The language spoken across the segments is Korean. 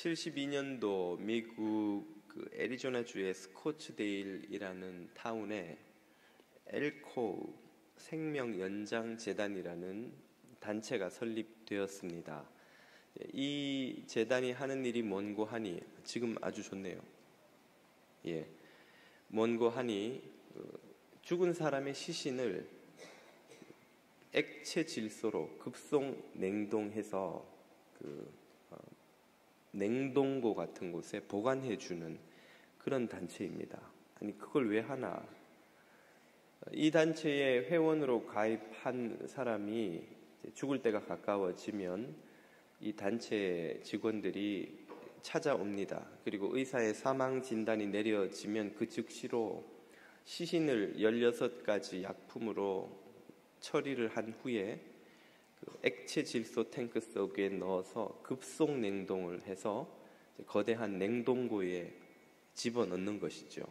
72년도 미국 애리조나주의 스코츠데일이라는 타운에 엘코 생명연장재단이라는 단체가 설립되었습니다. 이 재단이 하는 일이 뭔고 하니 지금 아주 좋네요. 뭔고 하니 죽은 사람의 시신을 액체 질소로 급속 냉동해서 냉동고 같은 곳에 보관해주는 그런 단체입니다. 아니 그걸 왜 하나? 이 단체에 회원으로 가입한 사람이 죽을 때가 가까워지면 이 단체 직원들이 찾아옵니다. 그리고 의사의 사망 진단이 내려지면 그 즉시로 시신을 16가지 약품으로 처리를 한 후에 액체 질소 탱크 속에 넣어서 급속 냉동을 해서 거대한 냉동고에 집어넣는 것이죠.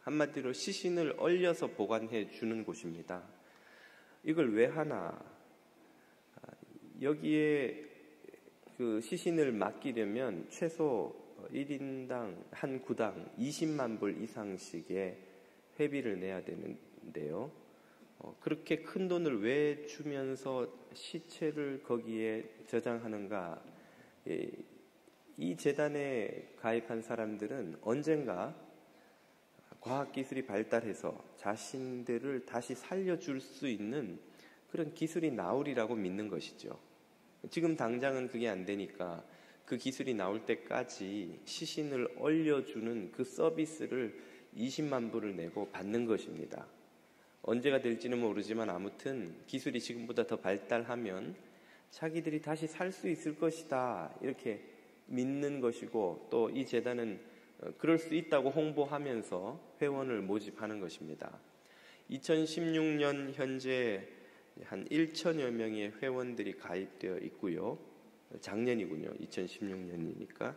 한마디로 시신을 얼려서 보관해 주는 곳입니다. 이걸 왜 하나? 여기에 그 시신을 맡기려면 최소 1인당 한 구당 20만 불 이상씩의 회비를 내야 되는데요. 그렇게 큰 돈을 왜 주면서 시체를 거기에 저장하는가? 이 재단에 가입한 사람들은 언젠가 과학기술이 발달해서 자신들을 다시 살려줄 수 있는 그런 기술이 나오리라고 믿는 것이죠. 지금 당장은 그게 안 되니까 그 기술이 나올 때까지 시신을 얼려주는 그 서비스를 20만 불을 내고 받는 것입니다. 언제가 될지는 모르지만 아무튼 기술이 지금보다 더 발달하면 자기들이 다시 살 수 있을 것이다 이렇게 믿는 것이고, 또 이 재단은 그럴 수 있다고 홍보하면서 회원을 모집하는 것입니다. 2016년 현재 한 1천여 명의 회원들이 가입되어 있고요. 작년이군요. 2016년이니까.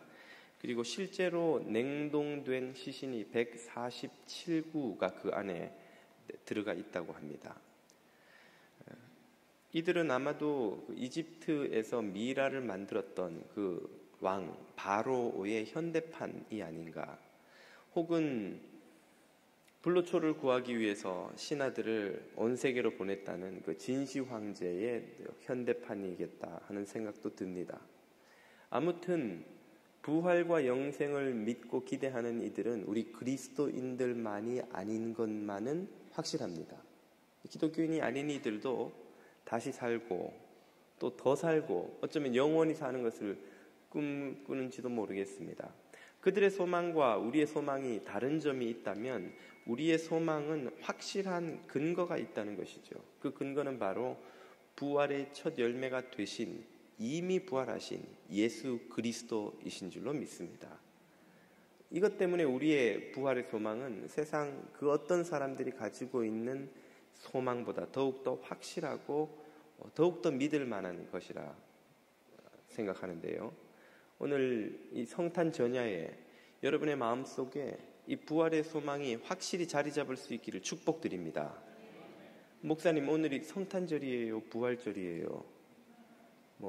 그리고 실제로 냉동된 시신이 147구가 그 안에 들어가 있다고 합니다. 이들은 아마도 이집트에서 미라를 만들었던 그 왕 바로의 현대판이 아닌가, 혹은 불로초를 구하기 위해서 신하들을 온 세계로 보냈다는 그 진시 황제의 현대판이겠다 하는 생각도 듭니다. 아무튼 부활과 영생을 믿고 기대하는 이들은 우리 그리스도인들만이 아닌 것만은 확실합니다. 기독교인이 아닌 이들도 다시 살고 또 더 살고 어쩌면 영원히 사는 것을 꿈꾸는지도 모르겠습니다. 그들의 소망과 우리의 소망이 다른 점이 있다면 우리의 소망은 확실한 근거가 있다는 것이죠. 그 근거는 바로 부활의 첫 열매가 되신, 이미 부활하신 예수 그리스도이신 줄로 믿습니다. 이것 때문에 우리의 부활의 소망은 세상 그 어떤 사람들이 가지고 있는 소망보다 더욱더 확실하고 더욱더 믿을 만한 것이라 생각하는데요. 오늘 이 성탄 전야에 여러분의 마음속에 이 부활의 소망이 확실히 자리 잡을 수 있기를 축복드립니다. 목사님, 오늘이 성탄절이에요? 부활절이에요?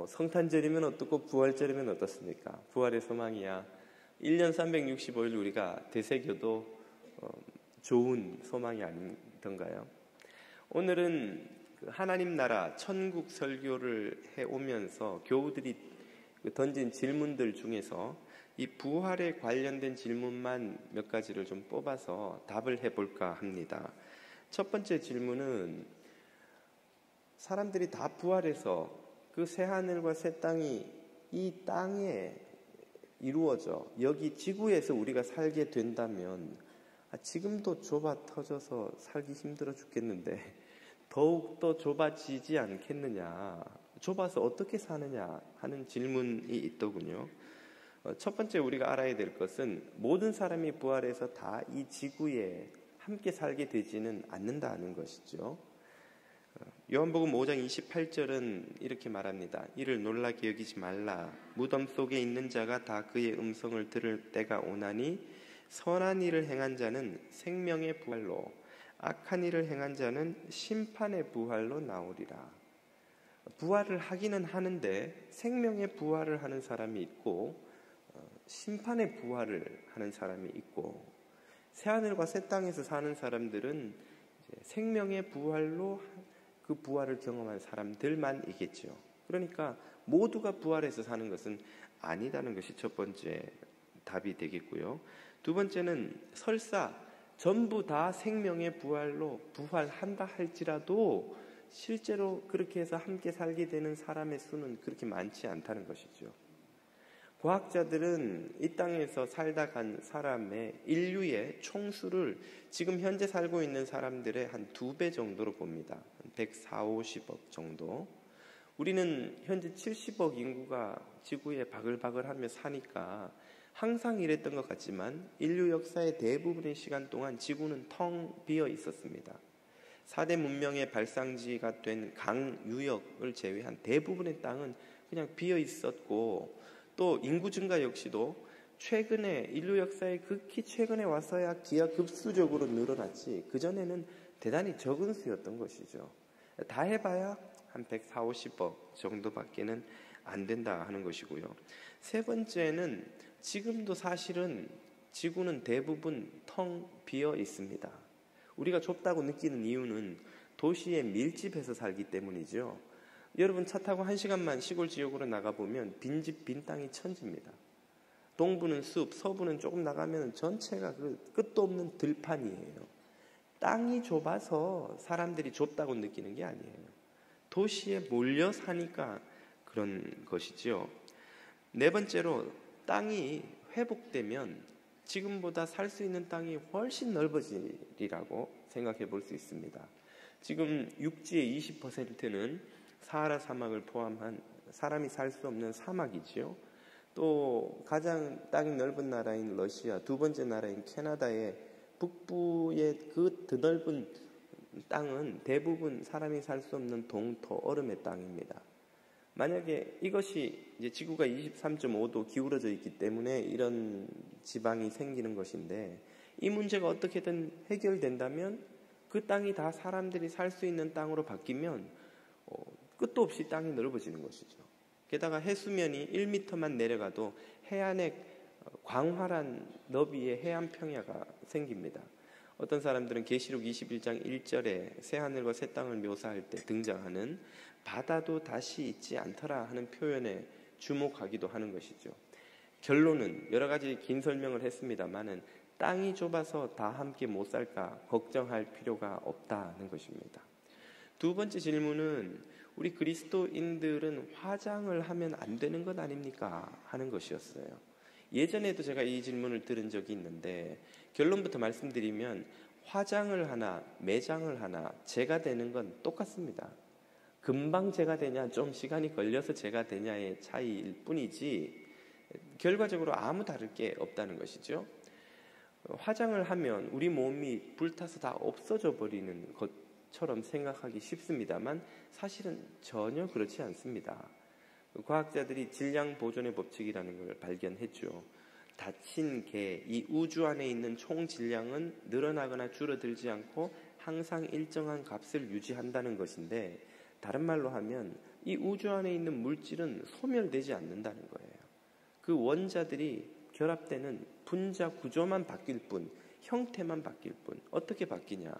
성탄절이면 어떻고 부활절이면 어떻습니까? 부활의 소망이야 1년 365일 우리가 되새겨도 좋은 소망이 아니던가요? 오늘은 하나님 나라 천국 설교를 해오면서 교우들이 던진 질문들 중에서 이 부활에 관련된 질문만 몇 가지를 좀 뽑아서 답을 해볼까 합니다. 첫 번째 질문은, 사람들이 다 부활해서 그 새하늘과 새 땅이 이 땅에 이루어져 여기 지구에서 우리가 살게 된다면 지금도 좁아 터져서 살기 힘들어 죽겠는데 더욱더 좁아지지 않겠느냐, 좁아서 어떻게 사느냐 하는 질문이 있더군요. 첫 번째 우리가 알아야 될 것은 모든 사람이 부활해서 다 이 지구에 함께 살게 되지는 않는다는 것이죠. 요한복음 5장 28절은 이렇게 말합니다. 이를 놀라게 여기지 말라. 무덤 속에 있는 자가 다 그의 음성을 들을 때가 오나니 선한 일을 행한 자는 생명의 부활로, 악한 일을 행한 자는 심판의 부활로 나오리라. 부활을 하기는 하는데 생명의 부활을 하는 사람이 있고 심판의 부활을 하는 사람이 있고, 새하늘과 새 땅에서 사는 사람들은 이제 생명의 부활로 그 부활을 경험한 사람들만이겠죠. 그러니까 모두가 부활해서 사는 것은 아니다는 것이 첫 번째 답이 되겠고요. 두 번째는 설사 전부 다 생명의 부활로 부활한다 할지라도 실제로 그렇게 해서 함께 살게 되는 사람의 수는 그렇게 많지 않다는 것이죠. 과학자들은 이 땅에서 살다 간 사람의 인류의 총수를 지금 현재 살고 있는 사람들의 한 2배 정도로 봅니다. 140~150억 정도. 우리는 현재 70억 인구가 지구에 바글바글하며 사니까 항상 이랬던 것 같지만 인류 역사의 대부분의 시간 동안 지구는 텅 비어 있었습니다. 4대 문명의 발상지가 된 강유역을 제외한 대부분의 땅은 그냥 비어 있었고, 또 인구 증가 역시도 최근에 인류 역사에 극히 최근에 와서야 기하급수적으로 늘어났지 그전에는 대단히 적은 수였던 것이죠. 다 해봐야 한 140~150억 정도밖에는 안 된다 하는 것이고요. 세 번째는 지금도 사실은 지구는 대부분 텅 비어 있습니다. 우리가 좁다고 느끼는 이유는 도시에 밀집해서 살기 때문이죠. 여러분 차 타고 1시간만 시골 지역으로 나가보면 빈집 빈 땅이 천지입니다. 동부는 숲, 서부는 조금 나가면 전체가 그 끝도 없는 들판이에요. 땅이 좁아서 사람들이 좁다고 느끼는 게 아니에요. 도시에 몰려 사니까 그런 것이지요. 네 번째로 땅이 회복되면 지금보다 살 수 있는 땅이 훨씬 넓어지리라고 생각해 볼 수 있습니다. 지금 육지의 20%는 사하라 사막을 포함한 사람이 살 수 없는 사막이지요. 또 가장 땅이 넓은 나라인 러시아, 두 번째 나라인 캐나다의 북부의 그 드넓은 땅은 대부분 사람이 살 수 없는 동토, 얼음의 땅입니다. 만약에 이것이 이제 지구가 23.5도 기울어져 있기 때문에 이런 지방이 생기는 것인데, 이 문제가 어떻게든 해결된다면 그 땅이 다 사람들이 살 수 있는 땅으로 바뀌면 끝도 없이 땅이 넓어지는 것이죠. 게다가 해수면이 1m만 내려가도 해안에 광활한 너비의 해안 평야가 생깁니다. 어떤 사람들은 계시록 21장 1절에 새하늘과 새 땅을 묘사할 때 등장하는 바다도 다시 있지 않더라 하는 표현에 주목하기도 하는 것이죠. 결론은 여러 가지 긴 설명을 했습니다만은 땅이 좁아서 다 함께 못 살까 걱정할 필요가 없다는 것입니다. 두 번째 질문은 우리 그리스도인들은 화장을 하면 안 되는 것 아닙니까? 하는 것이었어요. 예전에도 제가 이 질문을 들은 적이 있는데, 결론부터 말씀드리면 화장을 하나 매장을 하나 제가 되는 건 똑같습니다. 금방 제가 되냐 좀 시간이 걸려서 제가 되냐의 차이일 뿐이지 결과적으로 아무 다를 게 없다는 것이죠. 화장을 하면 우리 몸이 불타서 다 없어져 버리는 것처럼 생각하기 쉽습니다만 사실은 전혀 그렇지 않습니다. 과학자들이 질량 보존의 법칙이라는 걸 발견했죠. 닫힌 개, 이 우주 안에 있는 총 질량은 늘어나거나 줄어들지 않고 항상 일정한 값을 유지한다는 것인데, 다른 말로 하면 이 우주 안에 있는 물질은 소멸되지 않는다는 거예요. 그 원자들이 결합되는 분자 구조만 바뀔 뿐, 형태만 바뀔 뿐. 어떻게 바뀌냐?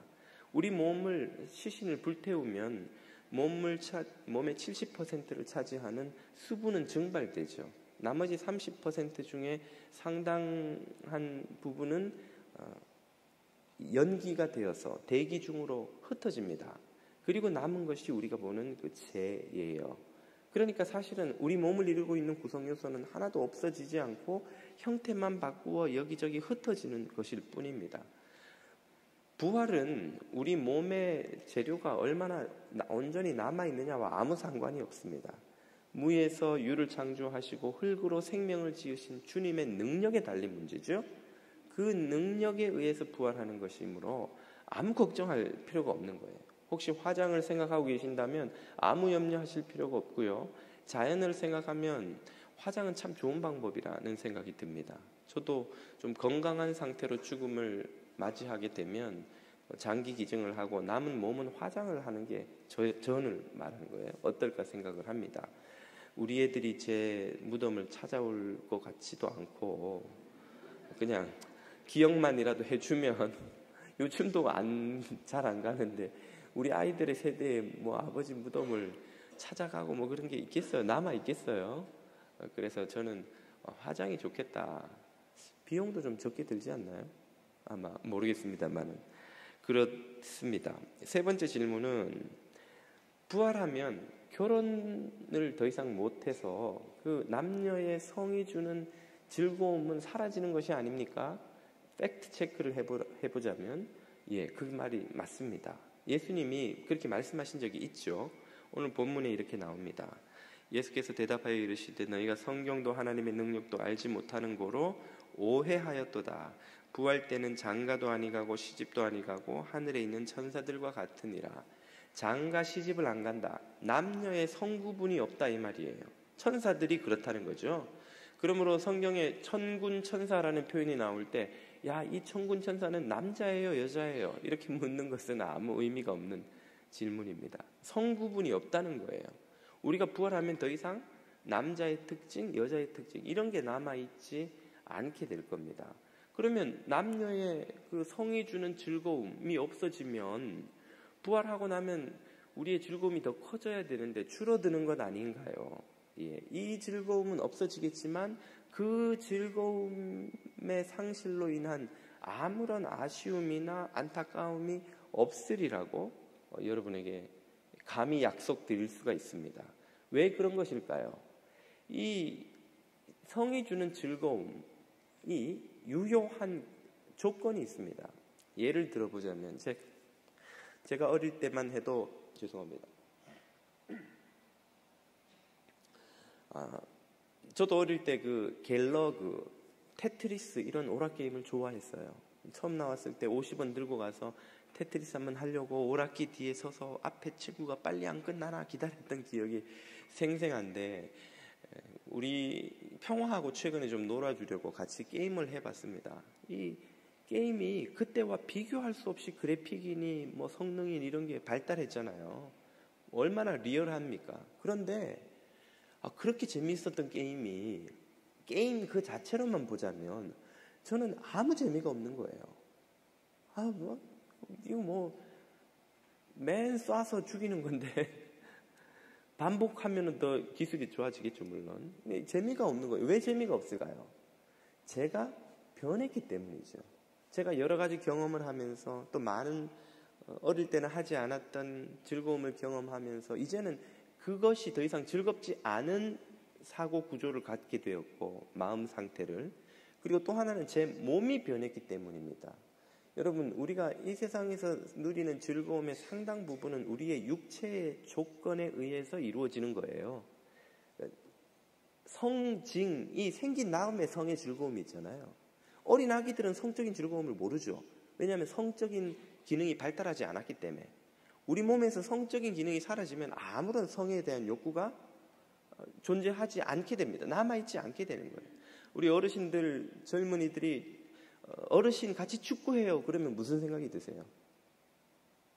우리 몸을 시신을 불태우면 몸의 70%를 차지하는 수분은 증발되죠. 나머지 30% 중에 상당한 부분은 연기가 되어서 대기 중으로 흩어집니다. 그리고 남은 것이 우리가 보는 그 재예요. 그러니까 사실은 우리 몸을 이루고 있는 구성요소는 하나도 없어지지 않고 형태만 바꾸어 여기저기 흩어지는 것일 뿐입니다. 부활은 우리 몸의 재료가 얼마나 온전히 남아있느냐와 아무 상관이 없습니다. 무에서 유를 창조하시고 흙으로 생명을 지으신 주님의 능력에 달린 문제죠. 그 능력에 의해서 부활하는 것이므로 아무 걱정할 필요가 없는 거예요. 혹시 화장을 생각하고 계신다면 아무 염려하실 필요가 없고요. 자연을 생각하면 화장은 참 좋은 방법이라는 생각이 듭니다. 저도 좀 건강한 상태로 죽음을 맞이하게 되면 장기 기증을 하고 남은 몸은 화장을 하는 게 저를 말하는 거예요. 어떨까 생각을 합니다. 우리 애들이 제 무덤을 찾아올 것 같지도 않고 그냥 기억만이라도 해주면 요즘도 잘 안 가는데 우리 아이들의 세대에 뭐 아버지 무덤을 찾아가고 뭐 그런 게 있겠어요? 남아 있겠어요? 그래서 저는 화장이 좋겠다. 비용도 좀 적게 들지 않나요? 아마 모르겠습니다만은 그렇습니다. 세 번째 질문은 부활하면 결혼을 더 이상 못해서 그 남녀의 성이 주는 즐거움은 사라지는 것이 아닙니까? 팩트 체크를 해보자면 그 말이 맞습니다. 예수님이 그렇게 말씀하신 적이 있죠. 오늘 본문에 이렇게 나옵니다. 예수께서 대답하여 이르시되 너희가 성경도 하나님의 능력도 알지 못하는 고로 오해하였도다. 부활 때는 장가도 아니가고 시집도 아니가고 하늘에 있는 천사들과 같으니라. 장가 시집을 안 간다. 남녀의 성구분이 없다 이 말이에요. 천사들이 그렇다는 거죠. 그러므로 성경에 천군 천사라는 표현이 나올 때 이 천군 천사는 남자예요 여자예요 이렇게 묻는 것은 아무 의미가 없는 질문입니다. 성구분이 없다는 거예요. 우리가 부활하면 더 이상 남자의 특징 여자의 특징 이런 게 남아있지 않게 될 겁니다. 그러면 남녀의 그 성이 주는 즐거움이 없어지면 부활하고 나면 우리의 즐거움이 더 커져야 되는데 줄어드는 것 아닌가요? 이 즐거움은 없어지겠지만 그 즐거움의 상실로 인한 아무런 아쉬움이나 안타까움이 없으리라고 여러분에게 감히 약속드릴 수가 있습니다. 왜 그런 것일까요? 이 성이 주는 즐거움이 유효한 조건이 있습니다. 예를 들어보자면 제가 어릴 때만 해도 죄송합니다. 저도 어릴 때 그 갤러그, 테트리스 이런 오락게임을 좋아했어요. 처음 나왔을 때 50원 들고 가서 테트리스 한번 하려고 오락기 뒤에 서서 앞에 친구가 빨리 안 끝나나 기다렸던 기억이 생생한데 우리 평화하고 최근에 좀 놀아주려고 같이 게임을 해봤습니다. 이 게임이 그때와 비교할 수 없이 그래픽이니 뭐 성능이니 이런 게 발달했잖아요. 얼마나 리얼합니까? 그런데 그렇게 재미있었던 게임 그 자체로만 보자면 저는 아무 재미가 없는 거예요. 이거 맨 쏴서 죽이는 건데 반복하면 더 기술이 좋아지겠죠 물론. 근데 재미가 없는 거예요. 왜 재미가 없을까요? 제가 변했기 때문이죠. 제가 여러 가지 경험을 하면서 또 많은 어릴 때는 하지 않았던 즐거움을 경험하면서 이제는 그것이 더 이상 즐겁지 않은 사고 구조를 갖게 되었고 마음 상태를 그리고 또 하나는 제 몸이 변했기 때문입니다. 여러분 우리가 이 세상에서 누리는 즐거움의 상당 부분은 우리의 육체의 조건에 의해서 이루어지는 거예요. 성징이 생긴 다음에 성의 즐거움이 있잖아요. 어린 아기들은 성적인 즐거움을 모르죠. 왜냐하면 성적인 기능이 발달하지 않았기 때문에. 우리 몸에서 성적인 기능이 사라지면 아무런 성에 대한 욕구가 존재하지 않게 됩니다. 남아있지 않게 되는 거예요. 우리 어르신들, 젊은이들이 어르신 같이 축구해요. 그러면 무슨 생각이 드세요?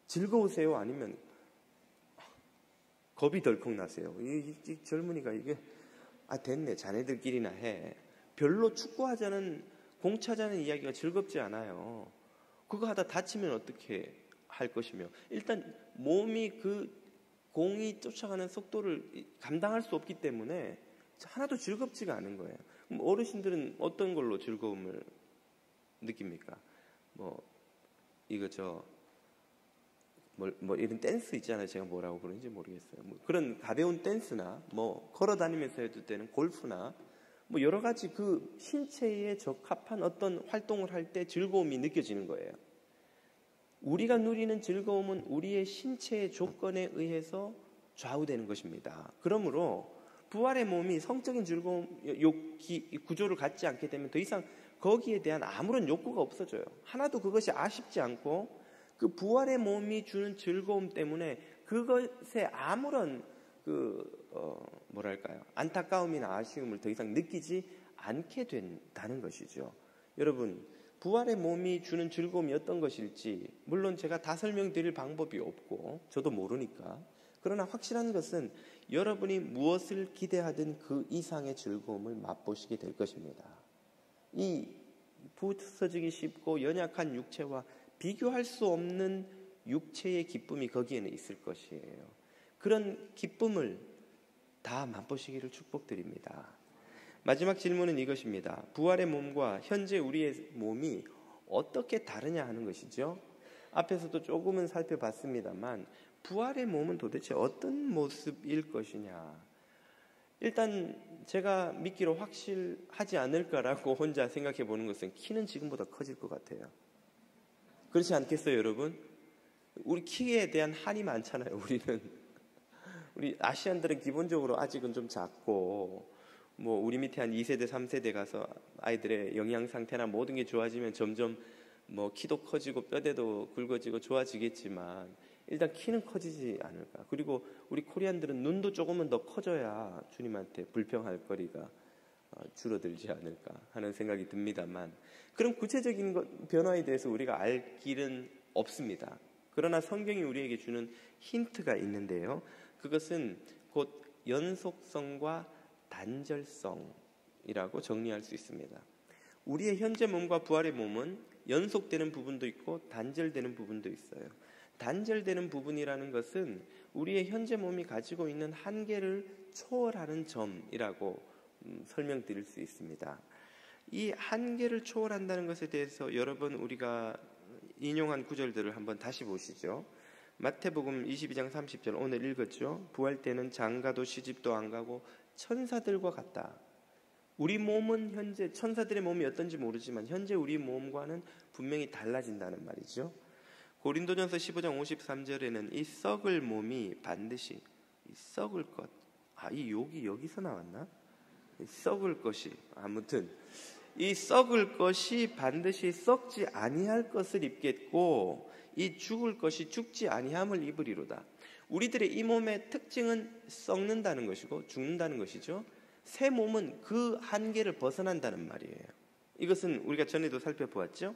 즐거우세요? 아니면 겁이 덜컥 나세요? 이 젊은이가 이게 됐네. 자네들끼리나 해. 별로 축구하자는 공차자는 이야기가 즐겁지 않아요. 그거 하다 다치면 어떻게 할 것이며 일단 몸이 그 공이 쫓아가는 속도를 감당할 수 없기 때문에 하나도 즐겁지가 않은 거예요. 그럼 어르신들은 어떤 걸로 즐거움을 느낍니까? 이런 댄스 있잖아요. 제가 뭐라고 부르는지 모르겠어요. 그런 가벼운 댄스나 걸어 다니면서 해도 되는 골프나 여러 가지 그 신체에 적합한 어떤 활동을 할 때 즐거움이 느껴지는 거예요. 우리가 누리는 즐거움은 우리의 신체의 조건에 의해서 좌우되는 것입니다. 그러므로 부활의 몸이 성적인 즐거움 구조를 갖지 않게 되면 더 이상 거기에 대한 아무런 욕구가 없어져요. 하나도 그것이 아쉽지 않고 그 부활의 몸이 주는 즐거움 때문에 그것에 아무런 안타까움이나 아쉬움을 더 이상 느끼지 않게 된다는 것이죠. 여러분, 부활의 몸이 주는 즐거움이 어떤 것일지 물론 제가 다 설명드릴 방법이 없고 저도 모르니까 그러나 확실한 것은 여러분이 무엇을 기대하든 그 이상의 즐거움을 맛보시게 될 것입니다. 이 부서지기 쉽고 연약한 육체와 비교할 수 없는 육체의 기쁨이 거기에는 있을 것이에요. 그런 기쁨을 다 맛보시기를 축복드립니다. 마지막 질문은 이것입니다. 부활의 몸과 현재 우리의 몸이 어떻게 다르냐 하는 것이죠. 앞에서도 조금은 살펴봤습니다만 부활의 몸은 도대체 어떤 모습일 것이냐. 일단 제가 믿기로 확실하지 않을까라고 혼자 생각해 보는 것은 키는 지금보다 커질 것 같아요. 그렇지 않겠어요, 여러분? 우리 키에 대한 한이 많잖아요, 우리는. 우리 아시안들은 기본적으로 아직은 좀 작고, 뭐 우리 밑에 한 2세대, 3세대 가서 아이들의 영양 상태나 모든 게 좋아지면 점점 뭐 키도 커지고 뼈대도 굵어지고 좋아지겠지만 일단 키는 커지지 않을까. 그리고 우리 코리안들은 눈도 조금은 더 커져야 주님한테 불평할 거리가 줄어들지 않을까 하는 생각이 듭니다만, 그런 구체적인 변화에 대해서 우리가 알 길은 없습니다. 그러나 성경이 우리에게 주는 힌트가 있는데요. 그것은 곧 연속성과 단절성이라고 정리할 수 있습니다. 우리의 현재 몸과 부활의 몸은 연속되는 부분도 있고 단절되는 부분도 있어요. 단절되는 부분이라는 것은 우리의 현재 몸이 가지고 있는 한계를 초월하는 점이라고 설명드릴 수 있습니다. 이 한계를 초월한다는 것에 대해서 여러분 우리가 인용한 구절들을 한번 다시 보시죠. 마태복음 22장 30절 오늘 읽었죠. 부활 때는 장가도 시집도 안 가고 천사들과 같다. 우리 몸은 현재 천사들의 몸이 어떤지 모르지만 현재 우리 몸과는 분명히 달라진다는 말이죠. 고린도전서 15장 53절에는 이 썩을 몸이 반드시 이 썩을 것, 이 욕이 여기서 나왔나? 이 썩을 것이, 아무튼 이 썩을 것이 반드시 썩지 아니할 것을 입겠고 이 죽을 것이 죽지 아니함을 입으리로다. 우리들의 이 몸의 특징은 썩는다는 것이고 죽는다는 것이죠. 새 몸은 그 한계를 벗어난다는 말이에요. 이것은 우리가 전에도 살펴보았죠.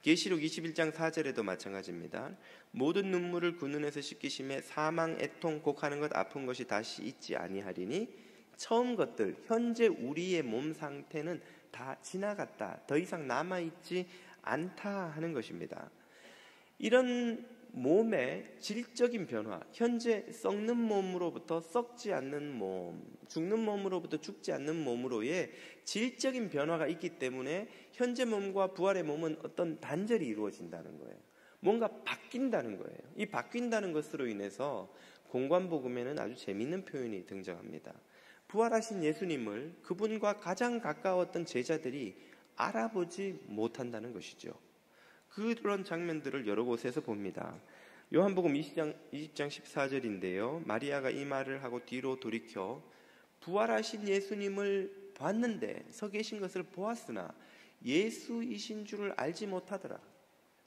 계시록 21장 4절에도 마찬가지입니다. 모든 눈물을 그 눈에서 씻기심에 사망, 애통, 곡하는 것, 아픈 것이 다시 있지 아니하리니 처음 것들, 현재 우리의 몸 상태는 다 지나갔다. 더 이상 남아있지 않다 하는 것입니다. 이런 몸의 질적인 변화, 현재 썩는 몸으로부터 썩지 않는 몸, 죽는 몸으로부터 죽지 않는 몸으로의 질적인 변화가 있기 때문에 현재 몸과 부활의 몸은 어떤 단절이 이루어진다는 거예요. 뭔가 바뀐다는 거예요. 이 바뀐다는 것으로 인해서 공관복음에는 아주 재미있는 표현이 등장합니다. 부활하신 예수님을 그분과 가장 가까웠던 제자들이 알아보지 못한다는 것이죠. 그런 장면들을 여러 곳에서 봅니다. 요한복음 20장 14절인데요. 마리아가 이 말을 하고 뒤로 돌이켜 부활하신 예수님을 봤는데 서 계신 것을 보았으나 예수이신 줄을 알지 못하더라.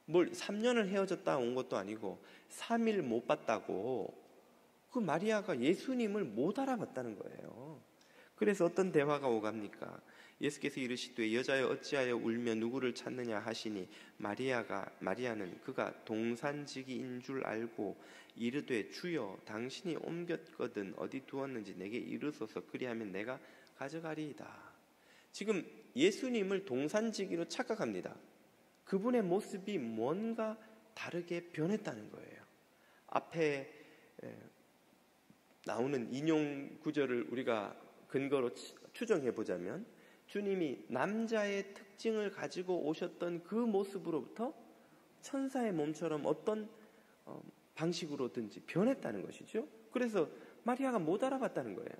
뭘 3년을 헤어졌다 온 것도 아니고 3일 못 봤다고 그 마리아가 예수님을 못 알아봤다는 거예요. 그래서 어떤 대화가 오갑니까? 예수께서 이르시되 여자여 어찌하여 울며 누구를 찾느냐 하시니 마리아는 그가 동산지기인 줄 알고 이르되 주여 당신이 옮겼거든 어디 두었는지 내게 이르소서 그리하면 내가 가져가리이다. 지금 예수님을 동산지기로 착각합니다. 그분의 모습이 뭔가 다르게 변했다는 거예요. 앞에 나오는 인용 구절을 우리가 근거로 추정해 보자면 주님이 남자의 특징을 가지고 오셨던 그 모습으로부터 천사의 몸처럼 어떤 방식으로든지 변했다는 것이죠. 그래서 마리아가 못 알아봤다는 거예요.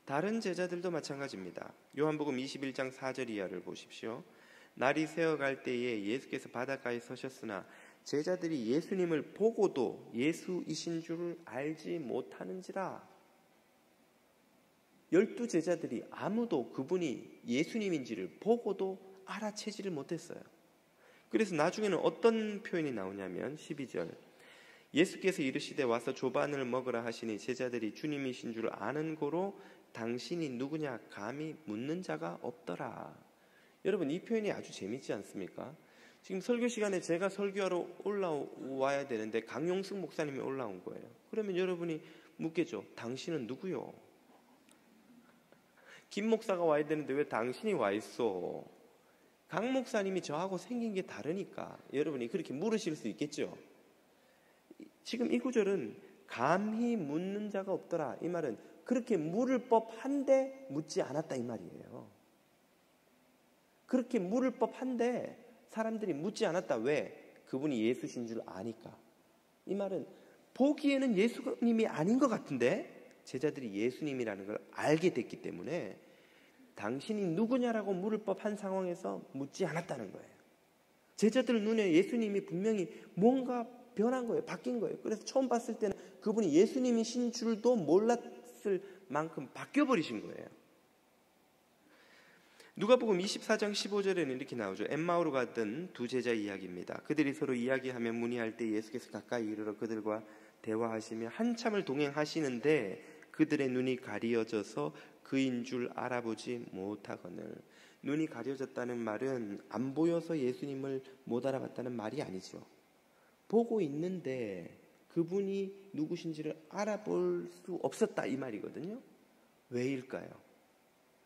다른 제자들도 마찬가지입니다. 요한복음 21장 4절 이하를 보십시오. 날이 새어갈 때에 예수께서 바닷가에 서셨으나 제자들이 예수님을 보고도 예수이신 줄을 알지 못하는지라. 12제자들이 아무도 그분이 예수님인지를 보고도 알아채지를 못했어요. 그래서 나중에는 어떤 표현이 나오냐면 12절 예수께서 이르시되 와서 조반을 먹으라 하시니 제자들이 주님이신 줄 아는 고로 당신이 누구냐 감히 묻는 자가 없더라. 여러분 이 표현이 아주 재밌지 않습니까? 지금 설교 시간에 제가 설교하러 올라와야 되는데 강용숙 목사님이 올라온 거예요. 그러면 여러분이 묻겠죠. 당신은 누구요? 김 목사가 와야 되는데 왜 당신이 와 있어? 강 목사님이 저하고 생긴 게 다르니까 여러분이 그렇게 물으실 수 있겠죠. 지금 이 구절은 감히 묻는 자가 없더라. 이 말은 그렇게 물을 법한데 묻지 않았다 이 말이에요. 그렇게 물을 법한데 사람들이 묻지 않았다. 왜? 그분이 예수신 줄 아니까. 이 말은 보기에는 예수님이 아닌 것 같은데 제자들이 예수님이라는 걸 알게 됐기 때문에 당신이 누구냐라고 물을 법한 상황에서 묻지 않았다는 거예요. 제자들 눈에 예수님이 분명히 뭔가 변한 거예요. 바뀐 거예요. 그래서 처음 봤을 때는 그분이 예수님이신 줄도 몰랐을 만큼 바뀌어버리신 거예요. 누가복음 24장 15절에는 이렇게 나오죠. 엠마오로 갔던 두 제자 이야기입니다. 그들이 서로 이야기하며 문의할 때 예수께서 가까이 이르러 그들과 대화하시며 한참을 동행하시는데 그들의 눈이 가려져서 그인 줄 알아보지 못하거늘. 눈이 가려졌다는 말은 안 보여서 예수님을 못 알아봤다는 말이 아니죠. 보고 있는데 그분이 누구신지를 알아볼 수 없었다 이 말이거든요. 왜일까요?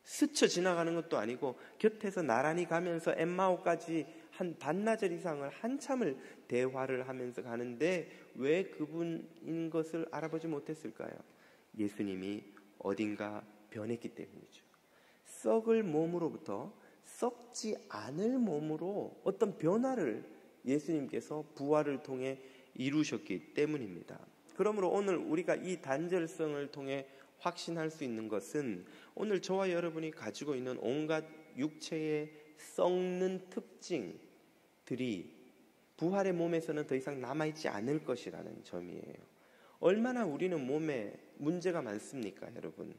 스쳐 지나가는 것도 아니고 곁에서 나란히 가면서 엠마오까지 한 반나절 이상을 한참을 대화를 하면서 가는데 왜 그분인 것을 알아보지 못했을까요? 예수님이 어딘가 변했기 때문이죠. 썩을 몸으로부터 썩지 않을 몸으로 어떤 변화를 예수님께서 부활을 통해 이루셨기 때문입니다. 그러므로 오늘 우리가 이 단절성을 통해 확신할 수 있는 것은 오늘 저와 여러분이 가지고 있는 온갖 육체의 썩는 특징들이 부활의 몸에서는 더 이상 남아있지 않을 것이라는 점이에요. 얼마나 우리는 몸에 문제가 많습니까, 여러분?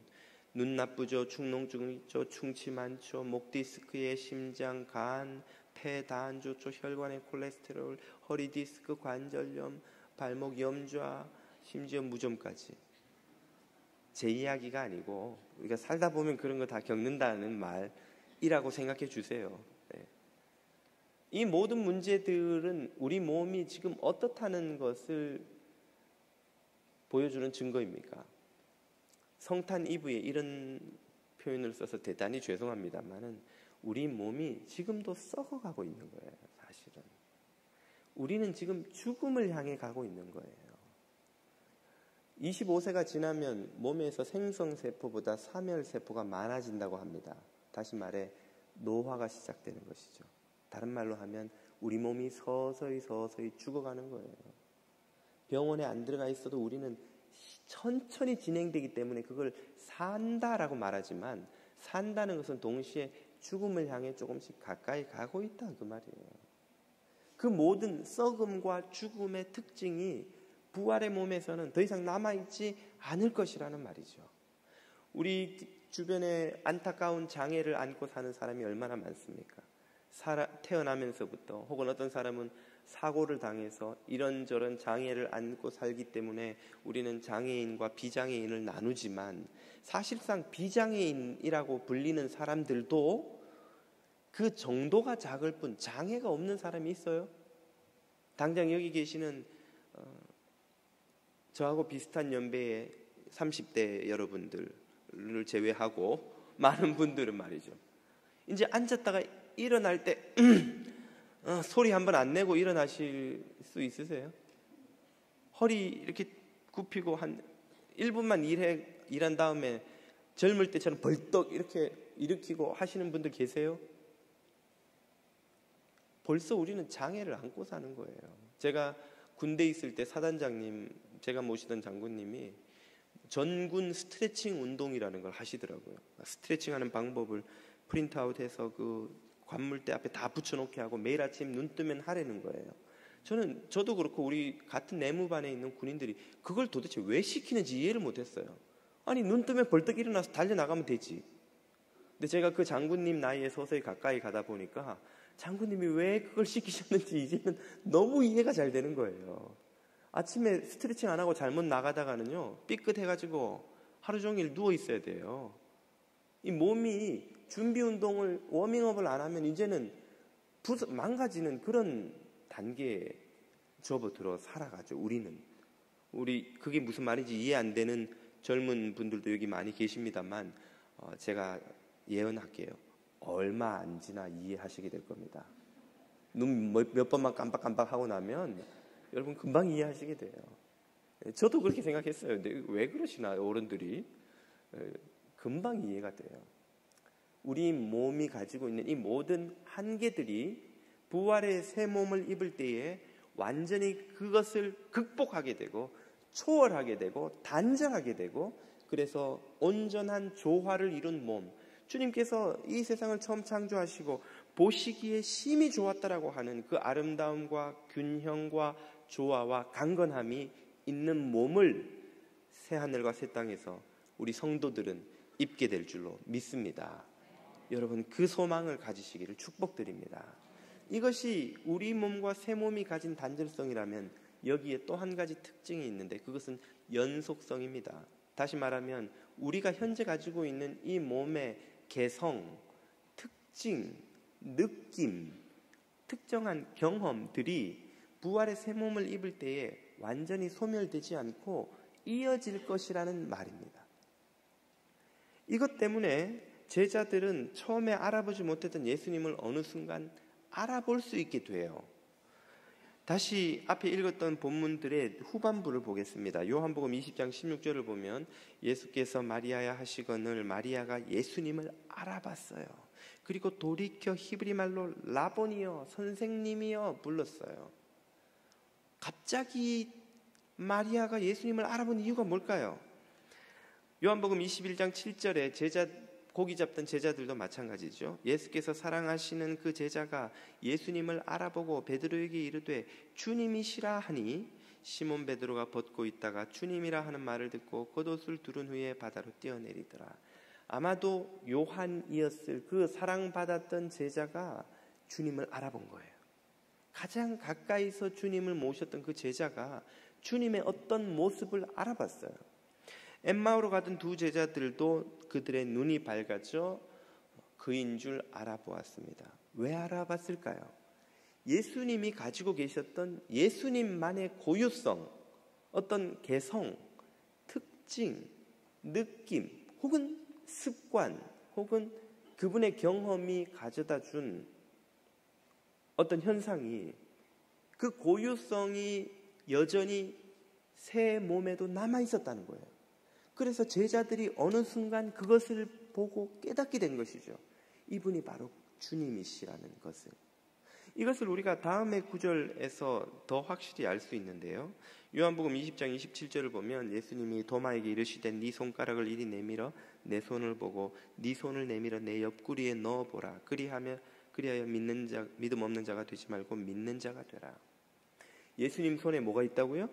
눈 나쁘죠, 축농증 있죠, 충치 많죠, 목 디스크에 심장, 간, 폐 다 안 좋죠, 혈관에 콜레스테롤, 허리 디스크, 관절염, 발목 염좌, 심지어 무좀까지. 제 이야기가 아니고 우리가 살다 보면 그런 거 다 겪는다는 말이라고 생각해 주세요. 네. 이 모든 문제들은 우리 몸이 지금 어떻다는 것을 보여주는 증거입니까? 성탄 이브에 이런 표현을 써서 대단히 죄송합니다만은 우리 몸이 지금도 썩어가고 있는 거예요. 사실은 우리는 지금 죽음을 향해 가고 있는 거예요. 25세가 지나면 몸에서 생성세포보다 사멸세포가 많아진다고 합니다. 다시 말해 노화가 시작되는 것이죠. 다른 말로 하면 우리 몸이 서서히 죽어가는 거예요. 병원에 안 들어가 있어도 우리는 천천히 진행되기 때문에 그걸 산다라고 말하지만 산다는 것은 동시에 죽음을 향해 조금씩 가까이 가고 있다 그 말이에요. 그 모든 썩음과 죽음의 특징이 부활의 몸에서는 더 이상 남아있지 않을 것이라는 말이죠. 우리 주변에 안타까운 장애를 안고 사는 사람이 얼마나 많습니까? 태어나면서부터 혹은 어떤 사람은 사고를 당해서 이런저런 장애를 안고 살기 때문에 우리는 장애인과 비장애인을 나누지만 사실상 비장애인이라고 불리는 사람들도 그 정도가 작을 뿐 장애가 없는 사람이 있어요? 당장 여기 계시는 저하고 비슷한 연배의 30대 여러분들을 제외하고 많은 분들은 말이죠. 이제 앉았다가 일어날 때 소리 한번 안 내고 일어나실 수 있으세요? 허리 이렇게 굽히고 한 1분만 일한 다음에 젊을 때처럼 벌떡 이렇게 일으키고 하시는 분들 계세요? 벌써 우리는 장애를 안고 사는 거예요. 제가 군대에 있을 때 사단장님, 제가 모시던 장군님이 전군 스트레칭 운동이라는 걸 하시더라고요. 스트레칭하는 방법을 프린트아웃해서 그 관물대 앞에 다 붙여놓게 하고 매일 아침 눈 뜨면 하라는 거예요. 저도 그렇고 우리 같은 내무반에 있는 군인들이 그걸 도대체 왜 시키는지 이해를 못했어요. 아니 눈 뜨면 벌떡 일어나서 달려나가면 되지. 근데 제가 그 장군님 나이에 서서히 가까이 가다 보니까 장군님이 왜 그걸 시키셨는지 이제는 너무 이해가 잘 되는 거예요. 아침에 스트레칭 안 하고 잘못 나가다가는요 삐끗해가지고 하루 종일 누워 있어야 돼요. 이 몸이 준비 운동을 워밍업을 안 하면 이제는 망가지는 그런 단계에 접어들어 살아가죠. 우리 그게 무슨 말인지 이해 안 되는 젊은 분들도 여기 많이 계십니다만 제가 예언할게요. 얼마 안 지나 이해하시게 될 겁니다. 눈 몇 번만 깜빡깜빡 하고 나면 여러분 금방 이해하시게 돼요. 저도 그렇게 생각했어요. 근데 왜 그러시나 어른들이. 금방 이해가 돼요. 우리 몸이 가지고 있는 이 모든 한계들이 부활의 새 몸을 입을 때에 완전히 그것을 극복하게 되고 초월하게 되고 단절하게 되고, 그래서 온전한 조화를 이룬 몸, 주님께서 이 세상을 처음 창조하시고 보시기에 심히 좋았다라고 하는 그 아름다움과 균형과 조화와 강건함이 있는 몸을 새하늘과 새 땅에서 우리 성도들은 입게 될 줄로 믿습니다. 여러분, 그 소망을 가지시기를 축복드립니다. 이것이 우리 몸과 새 몸이 가진 단절성이라면 여기에 또 한 가지 특징이 있는데, 그것은 연속성입니다. 다시 말하면 우리가 현재 가지고 있는 이 몸의 개성, 특징, 느낌, 특정한 경험들이 부활의 새 몸을 입을 때에 완전히 소멸되지 않고 이어질 것이라는 말입니다. 이것 때문에 제자들은 처음에 알아보지 못했던 예수님을 어느 순간 알아볼 수 있게 돼요. 다시 앞에 읽었던 본문들의 후반부를 보겠습니다. 요한복음 20장 16절을 보면 예수께서 마리아야 하시거늘 마리아가 예수님을 알아봤어요. 그리고 돌이켜 히브리 말로 라보니여, 선생님이여 불렀어요. 갑자기 마리아가 예수님을 알아본 이유가 뭘까요? 요한복음 21장 7절에 고기 잡던 제자들도 마찬가지죠. 예수께서 사랑하시는 그 제자가 예수님을 알아보고 베드로에게 이르되 주님이시라 하니 시몬 베드로가 벗고 있다가 주님이라 하는 말을 듣고 겉옷을 두른 후에 바다로 뛰어내리더라. 아마도 요한이었을 그 사랑받았던 제자가 주님을 알아본 거예요. 가장 가까이서 주님을 모셨던 그 제자가 주님의 어떤 모습을 알아봤어요. 엠마오로 가던 두 제자들도 그들의 눈이 밝아져 그인 줄 알아보았습니다. 왜 알아봤을까요? 예수님이 가지고 계셨던 예수님만의 고유성, 어떤 개성, 특징, 느낌, 혹은 습관, 혹은 그분의 경험이 가져다 준 어떤 현상이, 그 고유성이 여전히 새 몸에도 남아 있었다는 거예요. 그래서 제자들이 어느 순간 그것을 보고 깨닫게 된 것이죠. 이분이 바로 주님이시라는 것을. 이것을 우리가 다음의 구절에서 더 확실히 알 수 있는데요. 요한복음 20장 27절을 보면 예수님이 도마에게 이르시되 네 손가락을 이리 내밀어 내 손을 보고 네 손을 내밀어 내 옆구리에 넣어보라. 그리하여 믿음 없는 자가 되지 말고 믿는 자가 되라. 예수님 손에 뭐가 있다고요?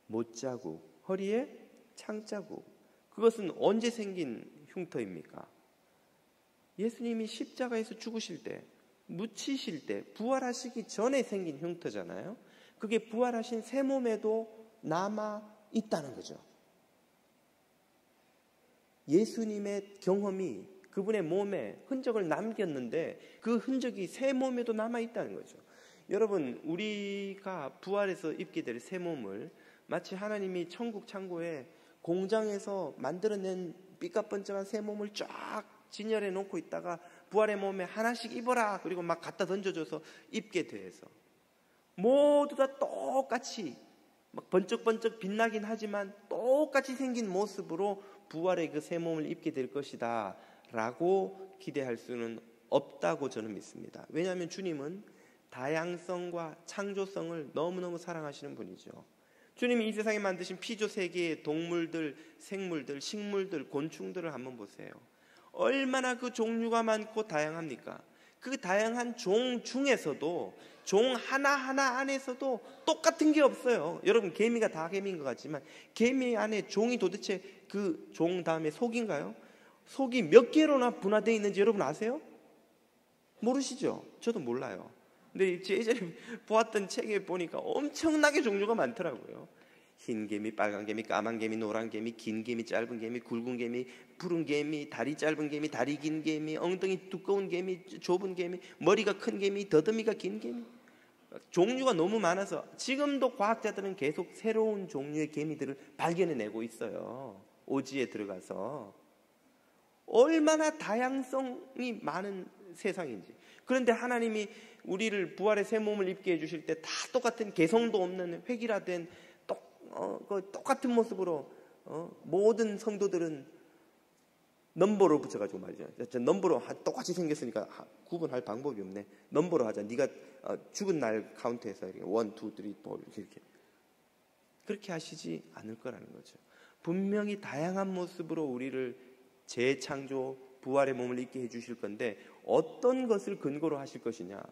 못자국, 허리에 창자국. 그것은 언제 생긴 흉터입니까? 예수님이 십자가에서 죽으실 때, 묻히실 때, 부활하시기 전에 생긴 흉터잖아요. 그게 부활하신 새 몸에도 남아 있다는 거죠. 예수님의 경험이 그분의 몸에 흔적을 남겼는데 그 흔적이 새 몸에도 남아 있다는 거죠. 여러분, 우리가 부활해서 입게 될 새 몸을 마치 하나님이 천국 창고에 공장에서 만들어낸 삐까뻔쩍한 새 몸을 쫙 진열해 놓고 있다가 부활의 몸에 하나씩 입어라, 그리고 막 갖다 던져줘서 입게 돼서 모두 다 똑같이 막 번쩍번쩍 빛나긴 하지만 똑같이 생긴 모습으로 부활의 그 새 몸을 입게 될 것이다 라고 기대할 수는 없다고 저는 믿습니다. 왜냐하면 주님은 다양성과 창조성을 너무너무 사랑하시는 분이죠. 주님이 이 세상에 만드신 피조 세계의 동물들, 생물들, 식물들, 곤충들을 한번 보세요. 얼마나 그 종류가 많고 다양합니까? 그 다양한 종 중에서도 종 하나하나 안에서도 똑같은 게 없어요. 여러분, 개미가 다 개미인 것 같지만 개미 안에 종이 도대체 그 종 다음에 속인가요? 속이 몇 개로나 분화되어 있는지 여러분 아세요? 모르시죠? 저도 몰라요. 근데 예전에 보았던 책에 보니까 엄청나게 종류가 많더라고요. 흰 개미, 빨간 개미, 까만 개미, 노란 개미, 긴 개미, 짧은 개미, 굵은 개미, 푸른 개미, 다리 짧은 개미, 다리 긴 개미, 엉덩이 두꺼운 개미, 좁은 개미, 머리가 큰 개미, 더듬이가 긴 개미. 종류가 너무 많아서 지금도 과학자들은 계속 새로운 종류의 개미들을 발견해내고 있어요. 오지에 들어가서. 얼마나 다양성이 많은 세상인지. 그런데 하나님이 우리를 부활의 새 몸을 입게 해주실 때 다 똑같은 개성도 없는 획일화된 똑같은 모습으로 모든 성도들은 넘버로 붙여가지고 말이죠. 넘버로 똑같이 생겼으니까 구분할 방법이 없네. 넘버로 하자. 네가 죽은 날 카운트해서 1, 2, 3, 4 이렇게. 그렇게 하시지 않을 거라는 거죠. 분명히 다양한 모습으로 우리를 재창조, 부활의 몸을 입게 해주실 건데 어떤 것을 근거로 하실 것이냐.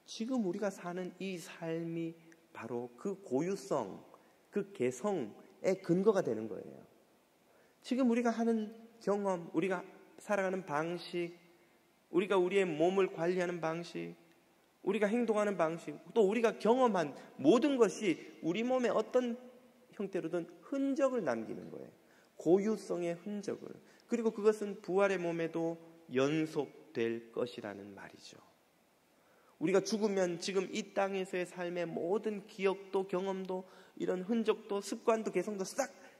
지금 우리가 사는 이 삶이 바로 그 고유성, 그 개성의 근거가 되는 거예요. 지금 우리가 하는 경험, 우리가 살아가는 방식, 우리가 우리의 몸을 관리하는 방식, 우리가 행동하는 방식, 또 우리가 경험한 모든 것이 우리 몸에 어떤 형태로든 흔적을 남기는 거예요. 고유성의 흔적을. 그리고 그것은 부활의 몸에도 연속될 것이라는 말이죠. 우리가 죽으면 지금 이 땅에서의 삶의 모든 기억도 경험도 이런 흔적도 습관도 개성도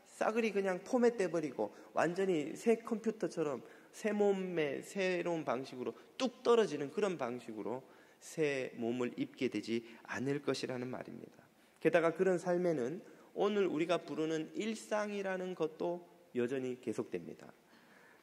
싸그리 그냥 포맷돼 버리고 완전히 새 컴퓨터처럼 새 몸의 새로운 방식으로 뚝 떨어지는 그런 방식으로 새 몸을 입게 되지 않을 것이라는 말입니다. 게다가 그런 삶에는 오늘 우리가 부르는 일상이라는 것도 여전히 계속됩니다.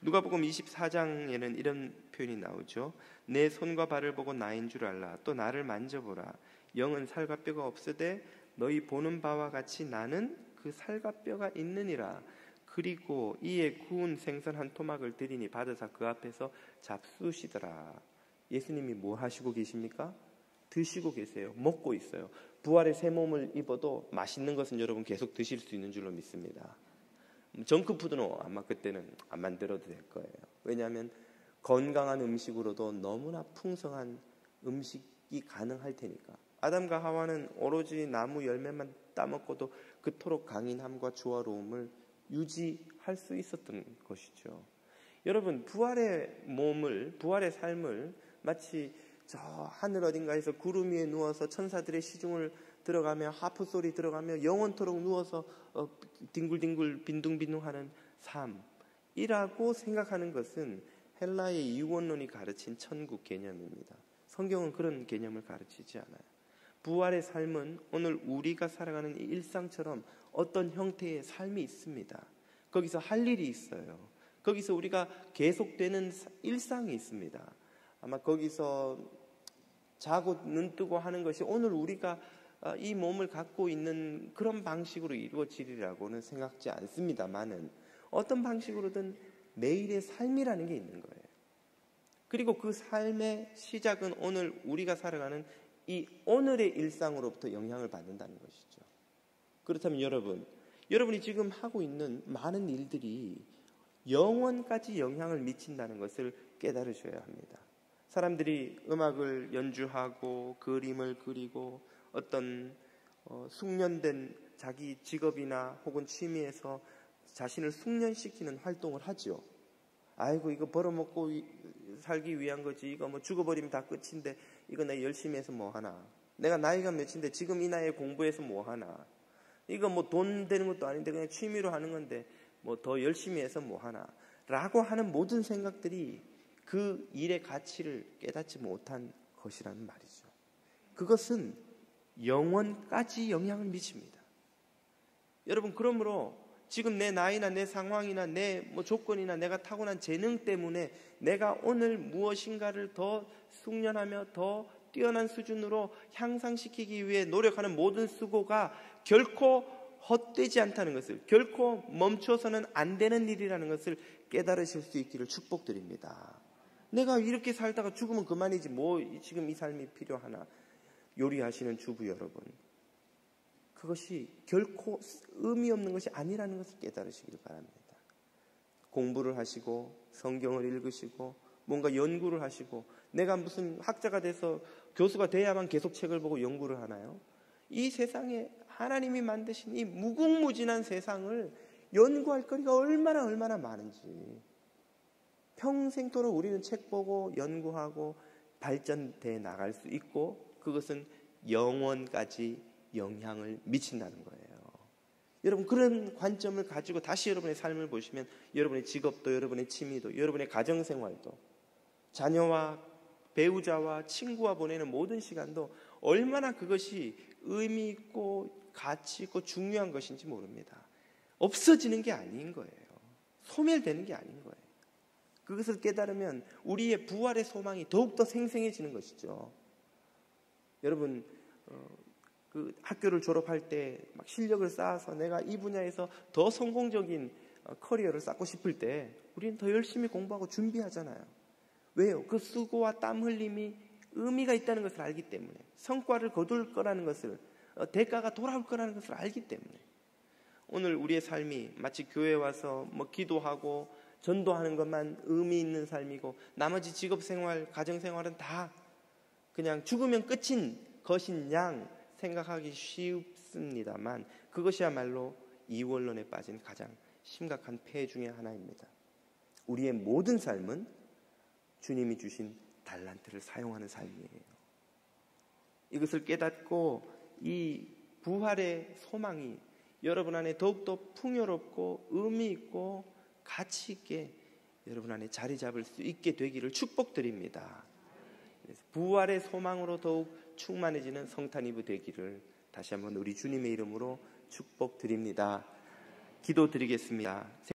누가복음 24장에는 이런 표현이 나오죠. 내 손과 발을 보고 나인 줄 알라. 또 나를 만져보라. 영은 살과 뼈가 없으되 너희 보는 바와 같이 나는 그 살과 뼈가 있느니라. 그리고 이에 구운 생선 한 토막을 드리니 받으사 그 앞에서 잡수시더라. 예수님이 뭐 하시고 계십니까? 드시고 계세요. 먹고 있어요. 부활의 새 몸을 입어도 맛있는 것은 여러분 계속 드실 수 있는 줄로 믿습니다. 정크푸드는 아마 그때는 안 만들어도 될 거예요. 왜냐하면 건강한 음식으로도 너무나 풍성한 음식이 가능할 테니까. 아담과 하와는 오로지 나무 열매만 따먹고도 그토록 강인함과 조화로움을 유지할 수 있었던 것이죠. 여러분, 부활의 몸을, 부활의 삶을 마치 저 하늘 어딘가에서 구름 위에 누워서 천사들의 시중을 들어가며 하프 소리 들어가며 영원토록 누워서 뒹굴뒹굴 빈둥빈둥하는 삶이라고 생각하는 것은 헬라의 이원론이 가르친 천국 개념입니다. 성경은 그런 개념을 가르치지 않아요. 부활의 삶은 오늘 우리가 살아가는 이 일상처럼 어떤 형태의 삶이 있습니다. 거기서 할 일이 있어요. 거기서 우리가 계속되는 일상이 있습니다. 아마 거기서 자고 눈 뜨고 하는 것이 오늘 우리가 이 몸을 갖고 있는 그런 방식으로 이루어지리라고는 생각지 않습니다만은 어떤 방식으로든 매일의 삶이라는 게 있는 거예요. 그리고 그 삶의 시작은 오늘 우리가 살아가는 이 오늘의 일상으로부터 영향을 받는다는 것이죠. 그렇다면 여러분이 지금 하고 있는 많은 일들이 영원까지 영향을 미친다는 것을 깨달으셔야 합니다. 사람들이 음악을 연주하고 그림을 그리고 어떤 숙련된 자기 직업이나 혹은 취미에서 자신을 숙련시키는 활동을 하죠. 아이고 이거 벌어먹고 살기 위한 거지. 이거 뭐 죽어버리면 다 끝인데 이거 내가 열심히 해서 뭐 하나. 내가 나이가 몇인데 지금 이 나이에 공부해서 뭐 하나. 이거 뭐 돈 되는 것도 아닌데 그냥 취미로 하는 건데 뭐 더 열심히 해서 뭐 하나. 라고 하는 모든 생각들이 그 일의 가치를 깨닫지 못한 것이라는 말이죠. 그것은 영원까지 영향을 미칩니다. 여러분, 그러므로 지금 내 나이나 내 상황이나 내 조건이나 내가 타고난 재능 때문에 내가 오늘 무엇인가를 더 숙련하며 더 뛰어난 수준으로 향상시키기 위해 노력하는 모든 수고가 결코 헛되지 않다는 것을, 결코 멈춰서는 안 되는 일이라는 것을 깨달으실 수 있기를 축복드립니다. 내가 이렇게 살다가 죽으면 그만이지 뭐 지금 이 삶이 필요하나. 요리하시는 주부 여러분, 그것이 결코 의미 없는 것이 아니라는 것을 깨달으시길 바랍니다. 공부를 하시고 성경을 읽으시고 뭔가 연구를 하시고 내가 무슨 학자가 돼서 교수가 돼야만 계속 책을 보고 연구를 하나요? 이 세상에 하나님이 만드신 이 무궁무진한 세상을 연구할 거리가 얼마나 많은지, 평생토록 우리는 책 보고 연구하고 발전돼 나갈 수 있고, 그것은 영원까지 영향을 미친다는 거예요. 여러분, 그런 관점을 가지고 다시 여러분의 삶을 보시면 여러분의 직업도, 여러분의 취미도, 여러분의 가정생활도, 자녀와 배우자와 친구와 보내는 모든 시간도 얼마나 그것이 의미 있고 가치 있고 중요한 것인지 모릅니다. 없어지는 게 아닌 거예요. 소멸되는 게 아닌 거예요. 그것을 깨달으면 우리의 부활의 소망이 더욱더 생생해지는 것이죠. 여러분, 그 학교를 졸업할 때 막 실력을 쌓아서 내가 이 분야에서 더 성공적인 커리어를 쌓고 싶을 때 우리는 더 열심히 공부하고 준비하잖아요. 왜요? 그 수고와 땀 흘림이 의미가 있다는 것을 알기 때문에, 성과를 거둘 거라는 것을, 대가가 돌아올 거라는 것을 알기 때문에. 오늘 우리의 삶이 마치 교회에 와서 뭐 기도하고 전도하는 것만 의미 있는 삶이고 나머지 직업생활, 가정생활은 다 그냥 죽으면 끝인 것인 양 생각하기 쉽습니다만, 그것이야말로 이원론에 빠진 가장 심각한 폐해 중의 하나입니다. 우리의 모든 삶은 주님이 주신 달란트를 사용하는 삶이에요. 이것을 깨닫고 이 부활의 소망이 여러분 안에 더욱더 풍요롭고 의미 있고 가치 있게 여러분 안에 자리 잡을 수 있게 되기를 축복드립니다. 부활의 소망으로 더욱 충만해지는 성탄이브 되기를 다시 한번 우리 주님의 이름으로 축복드립니다. 기도드리겠습니다.